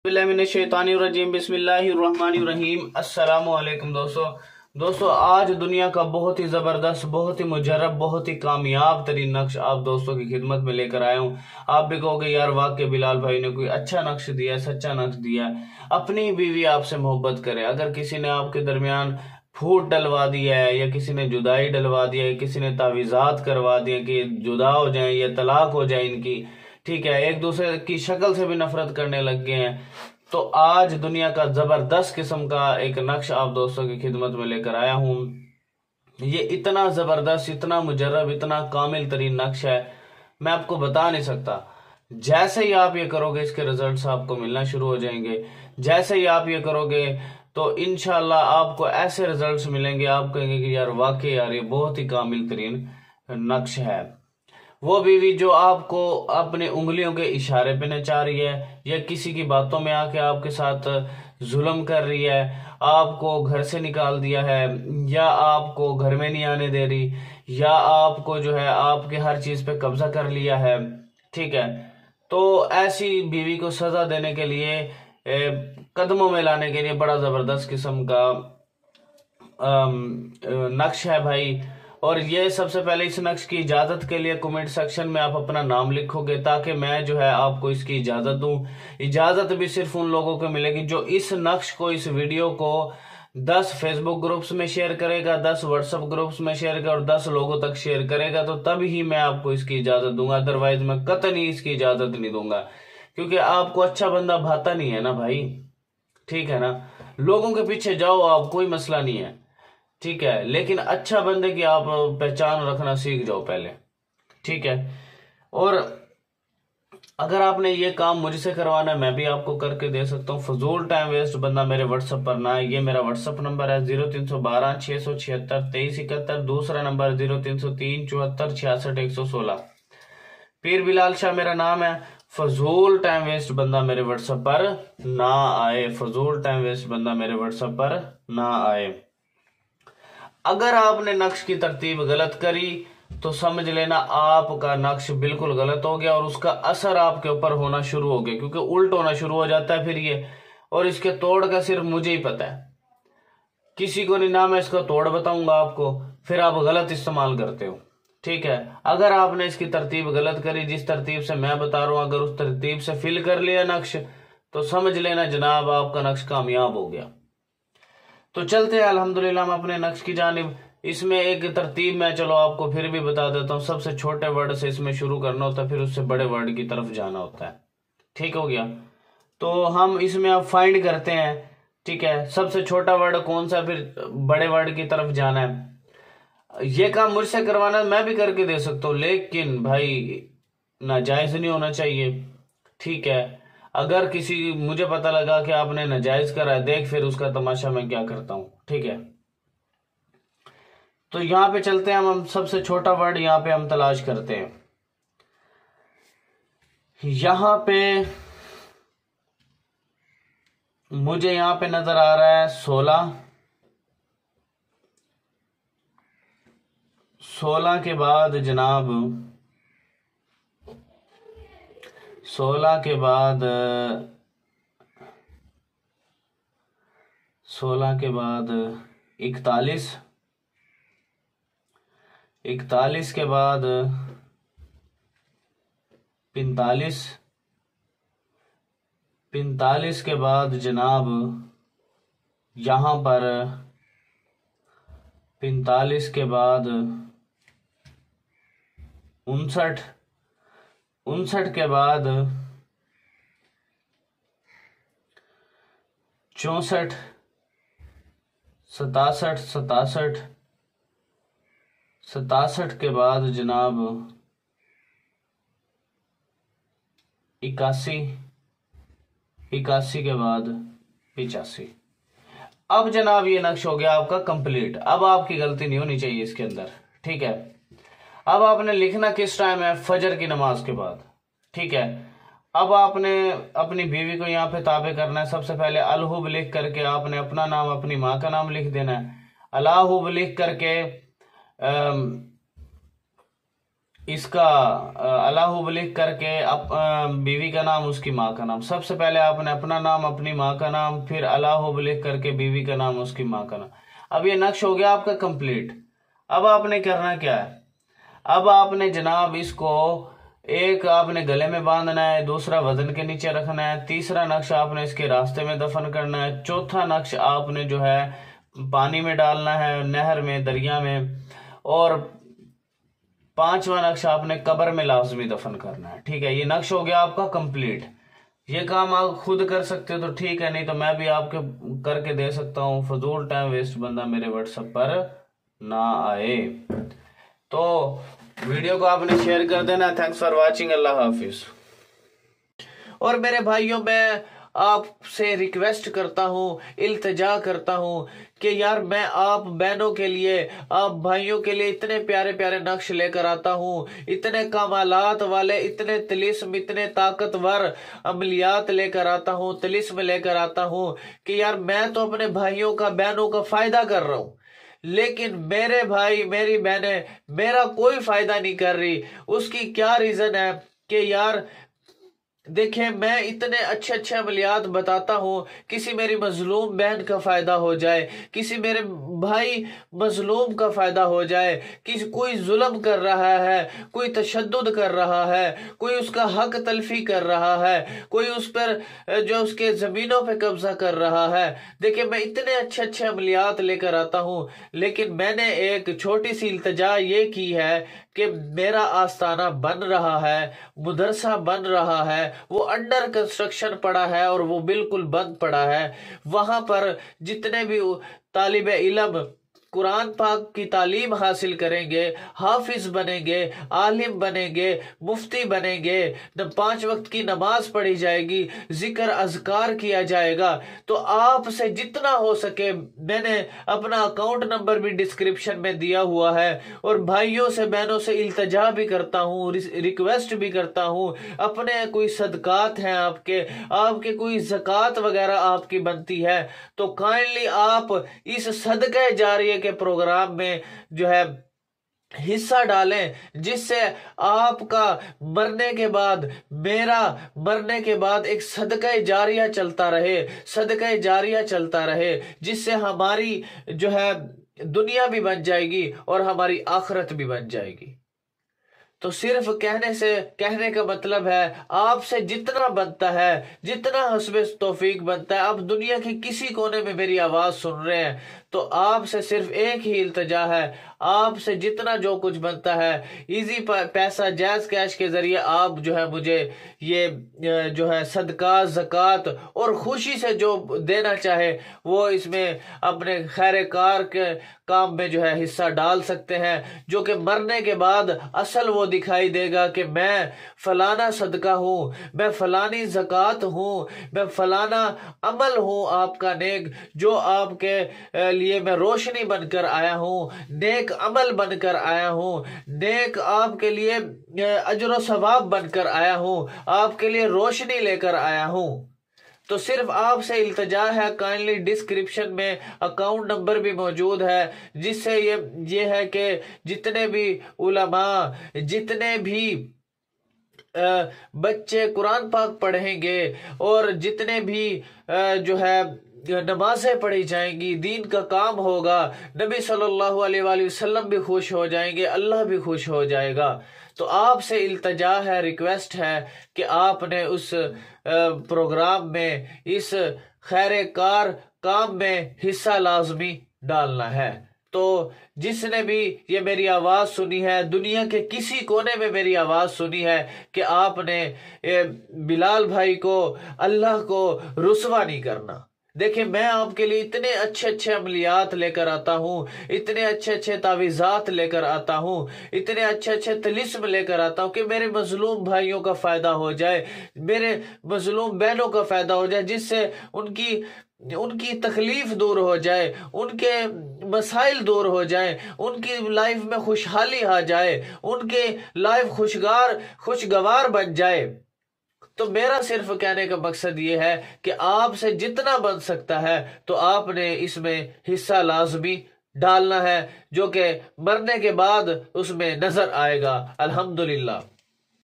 बिस्मिल्लाहिर्रहमानिर्रहीम बिस्मिल्लाहिर्रहमानिर्रहीम। अस्सलामु अलैकुम दोस्तों, आज दुनिया का बहुत ही ज़बरदस्त, बहुत ही मुजर्रब, बहुत ही कामयाब तरीन नक्श आप दोस्तों की खिदमत में लेकर आया हूँ। आप भी कहोगे यार वाकई बिलाल भाई ने कोई अच्छा नक्श दिया है, सच्चा नक्श दिया है। अपनी बीवी आपसे मोहब्बत करे, अगर किसी ने आपके दरमियान फूट डलवा दिया है या किसी ने जुदाई डलवा दिया है, किसी ने तावीज़ात करवा दिए कि जुदा हो जाए या तलाक हो जाए इनकी, ठीक है, एक दूसरे की शक्ल से भी नफरत करने लग गए हैं, तो आज दुनिया का जबरदस्त किस्म का एक नक्श आप दोस्तों की खिदमत में लेकर आया हूं। ये इतना जबरदस्त, इतना मुजर्रब, इतना कामिल तरीन नक्श है, मैं आपको बता नहीं सकता। जैसे ही आप ये करोगे इसके रिजल्ट्स आपको मिलना शुरू हो जाएंगे। जैसे ही आप ये करोगे तो इंशाल्लाह आपको ऐसे रिजल्ट्स मिलेंगे, आप कहेंगे कि यार वाकई यार ये बहुत ही कामिल तरीन नक्श है। वो बीवी जो आपको अपने उंगलियों के इशारे पे नचा रही है या किसी की बातों में आके आपके साथ जुल्म कर रही है, आपको घर से निकाल दिया है या आपको घर में नहीं आने दे रही या आपको जो है आपके हर चीज पे कब्जा कर लिया है, ठीक है, तो ऐसी बीवी को सजा देने के लिए कदमों में लाने के लिए बड़ा जबरदस्त किस्म का नक्श है भाई। और ये सबसे पहले इस नक्श की इजाजत के लिए कमेंट सेक्शन में आप अपना नाम लिखोगे ताकि मैं जो है आपको इसकी इजाजत दूं। इजाजत भी सिर्फ उन लोगों को मिलेगी जो इस नक्श को, इस वीडियो को 10 फेसबुक ग्रुप्स में शेयर करेगा, 10 व्हाट्सएप ग्रुप्स में शेयर करेगा और 10 लोगों तक शेयर करेगा, तो तब ही मैं आपको इसकी इजाजत दूंगा। अदरवाइज मैं कतई इसकी इजाजत नहीं दूंगा, क्योंकि आपको अच्छा बंदा भाता नहीं है ना भाई, ठीक है ना। लोगों के पीछे जाओ आप, कोई मसला नहीं है, ठीक है, लेकिन अच्छा बंदे की आप पहचान रखना सीख जाओ पहले, ठीक है। और अगर आपने ये काम मुझसे करवाना है मैं भी आपको करके दे सकता हूँ। फजूल टाइम वेस्ट बंदा मेरे व्हाट्सएप पर ना है। ये मेरा व्हाट्सएप नंबर है 0312 676 2371। दूसरा नंबर 0303 74 66 116। पीर बिलाल शाह मेरा नाम है। फजूल टाइम वेस्ट बंदा मेरे व्हाट्सएप पर ना आए, फजूल टाइम वेस्ट बंदा मेरे व्हाट्सएप पर ना आए। अगर आपने नक्श की तरतीब गलत करी तो समझ लेना आपका नक्श बिल्कुल गलत हो गया और उसका असर आपके ऊपर होना शुरू हो गया, क्योंकि उल्ट होना शुरू हो जाता है फिर ये। और इसके तोड़ का सिर्फ मुझे ही पता है, किसी को नहीं, ना मैं इसका तोड़ बताऊंगा आपको, फिर आप गलत इस्तेमाल करते हो, ठीक है। अगर आपने इसकी तरतीब गलत करी, जिस तरतीब से मैं बता रहा हूं, अगर उस तरतीब से फिल कर लिया नक्श, तो समझ लेना जनाब आपका नक्श कामयाब हो गया। तो चलते हैं अल्हम्दुलिल्लाह हम अपने नक्श की जानिब। इसमें एक तरतीब मैं चलो आपको फिर भी बता देता हूँ। सबसे छोटे वर्ड से इसमें शुरू करना होता है, फिर उससे बड़े वर्ड की तरफ जाना होता है, ठीक हो गया। तो हम इसमें अब फाइंड करते हैं, ठीक है, सबसे छोटा वर्ड कौन सा, फिर बड़े वर्ड की तरफ जाना है। ये काम मुझसे करवाना मैं भी करके दे सकता हूँ, लेकिन भाई नाजायज नहीं होना चाहिए, ठीक है। अगर किसी मुझे पता लगा कि आपने नाजायज करा है, देख फिर उसका तमाशा मैं क्या करता हूं, ठीक है। तो यहां पे चलते हैं हम सबसे छोटा वर्ड यहां पे हम तलाश करते हैं। यहां पे मुझे यहां पे नजर आ रहा है 16। 16 के बाद जनाब 16 के बाद 41। 41 के बाद 45। 45 के बाद जनाब यहां पर 45 के बाद 59। 59 के बाद 64। 67। 67। 67 के बाद जनाब 81। 81 के बाद 85। अब जनाब ये नक्श हो गया आपका कंप्लीट। अब आपकी गलती नहीं होनी चाहिए इसके अंदर, ठीक है। अब आपने लिखना किस टाइम है, फजर की नमाज के बाद, ठीक है। अब आपने अपनी बीवी को यहाँ पे ताबे करना है। सबसे पहले अलहुब लिख करके आपने अपना नाम, अपनी माँ का नाम लिख देना है। अलाहुब लिख करके इसका अलाहू लिख करके बीवी का नाम, उसकी माँ का नाम। सबसे पहले आपने अपना नाम, अपनी माँ का नाम, फिर अलाहू लिख करके बीवी का नाम, उसकी माँ का नाम। अब ये नक्श हो गया आपका कंप्लीट। अब आपने करना क्या है, अब आपने जनाब इसको एक आपने गले में बांधना है, दूसरा वजन के नीचे रखना है, तीसरा नक्श आपने इसके रास्ते में दफन करना है, चौथा नक्श आपने जो है पानी में डालना है, नहर में, दरिया में, और पांचवा नक्श आपने कब्र में लाजमी दफन करना है। ठीक है, ये नक्श हो गया आपका कंप्लीट। ये काम आप खुद कर सकते हो तो ठीक है, नहीं तो मैं भी आपके करके दे सकता हूँ। फजूल टाइम वेस्ट बंदा मेरे व्हाट्सएप पर ना आए। तो वीडियो को आपने शेयर कर देना। Thanks for watching. अल्लाह हाफिज। और मेरे भाइयों, मैं आपसे रिक्वेस्ट करता हूँ, इल्तिजा करता हूँ कि यार मैं आप बहनों के लिए, आप भाइयों के लिए इतने प्यारे प्यारे नक्श लेकर आता हूँ, इतने कमालात वाले, इतने तिलिस्म, इतने ताकतवर अमलियात लेकर आता हूँ, तिलिस्म लेकर आता हूँ कि यार मैं तो अपने भाइयों का, बहनों का फायदा कर रहा हूँ, लेकिन मेरे भाई, मेरी बहनें मेरा कोई फायदा नहीं कर रही। उसकी क्या रीजन है कि यार देखिए, मैं इतने अच्छे अच्छे अमलियात बताता हूँ, किसी मेरी मजलूम बहन का फायदा हो जाए, किसी मेरे भाई मजलूम का फायदा हो जाए, किसी कोई जुल्म कर रहा है, कोई तशद्दुद कर रहा है, कोई उसका हक तलफी कर रहा है, कोई उस पर जो उसके जमीनों पे कब्जा कर रहा है। देखिए, मैं इतने अच्छे अच्छे अमलियात लेकर आता हूँ, लेकिन मैंने एक छोटी सी इल्तिजा ये की है कि मेरा आस्थाना बन रहा है, मुदरसा बन रहा है, वो अंडर कंस्ट्रक्शन पड़ा है और वो बिल्कुल बंद पड़ा है। वहां पर जितने भी तालिबे इल्म कुरान पाक की तालीम हासिल करेंगे, हाफिज बनेंगे, आलिम बनेंगे, मुफ्ती बनेंगे, 5 वक्त की नमाज पढ़ी जाएगी, जिक्र अज़कार किया जाएगा। तो आपसे जितना हो सके, मैंने अपना अकाउंट नंबर भी डिस्क्रिप्शन में दिया हुआ है, और भाइयों से, बहनों से इल्तजा भी करता हूँ, रिक्वेस्ट भी करता हूँ, अपने कोई सदकात हैं आपके, आपके कोई ज़कात वगैरह आपकी बनती है, तो काइंडली आप इस सदका जारिया के प्रोग्राम में जो है हिस्सा डालें, जिससे आपका मरने के बाद, मेरा मरने के बाद एक सदका जारिया चलता रहे, सदका जारिया चलता रहे, जिससे हमारी जो है दुनिया भी बन जाएगी और हमारी आखिरत भी बन जाएगी। तो सिर्फ कहने का मतलब है, आपसे जितना बनता है, जितना हस्बे तौफीक बनता है, आप दुनिया के किसी कोने में मेरी आवाज सुन रहे हैं, तो आपसे सिर्फ एक ही इल्तजा है, आपसे जितना जो कुछ बनता है, इजी पैसा, जायज कैश के जरिए आप जो है मुझे ये जो है सदका, ज़कात और खुशी से जो देना चाहे, वो इसमें अपने खैर कार के काम में जो है हिस्सा डाल सकते हैं, जो कि मरने के बाद असल वो दिखाई देगा कि मैं फलाना सदका हूँ, मैं फलानी ज़कात हूँ, मैं फलाना अमल हूँ आपका नेक, जो आपके लिए मैं रोशनी बनकर आया हूँ, नेक अमल बनकर आया हूँ, नेक आपके लिए अजर सवाब बनकर आया हूँ, आपके लिए रोशनी लेकर आया हूँ। तो सिर्फ आपसे इल्तजा है, काइंडली डिस्क्रिप्शन में अकाउंट नंबर भी मौजूद है, जिससे ये है कि जितने भी उलमा, जितने भी बच्चे कुरान पाक पढ़ेंगे, और जितने भी जो है नमाजें पढ़ी जाएंगी, दीन का काम होगा, नबी सल्लल्लाहु अलैहि वसल्लम भी खुश हो जाएंगे, अल्लाह भी खुश हो जाएगा। तो आपसे इल्तजा है, रिक्वेस्ट है कि आपने उस प्रोग्राम में, इस खैर कार काम में हिस्सा लाजमी डालना है। तो जिसने भी ये मेरी आवाज सुनी है, दुनिया के किसी कोने में मेरी आवाज सुनी है, कि आपने बिलाल भाई को, अल्लाह को रुसवा नहीं करना। देखिए, मैं आपके लिए इतने अच्छे अच्छे अमलियात लेकर आता हूँ, इतने अच्छे अच्छे तावीज़ात लेकर आता हूँ, इतने अच्छे अच्छे तिलिस्म लेकर आता हूँ कि मेरे मजलूम भाइयों का फायदा हो जाए, मेरे मजलूम बहनों का फायदा हो जाए, जिससे उनकी तकलीफ दूर हो जाए, उनके मसाइल दूर हो जाए, उनकी लाइफ में खुशहाली आ जाए, उनके लाइफ खुशगवार बन जाए। तो मेरा सिर्फ कहने का मकसद ये है कि आपसे जितना बन सकता है, तो आपने इसमें हिस्सा लाजमी डालना है जो कि मरने के बाद उसमें नजर आएगा। अल्हम्दुलिल्लाह।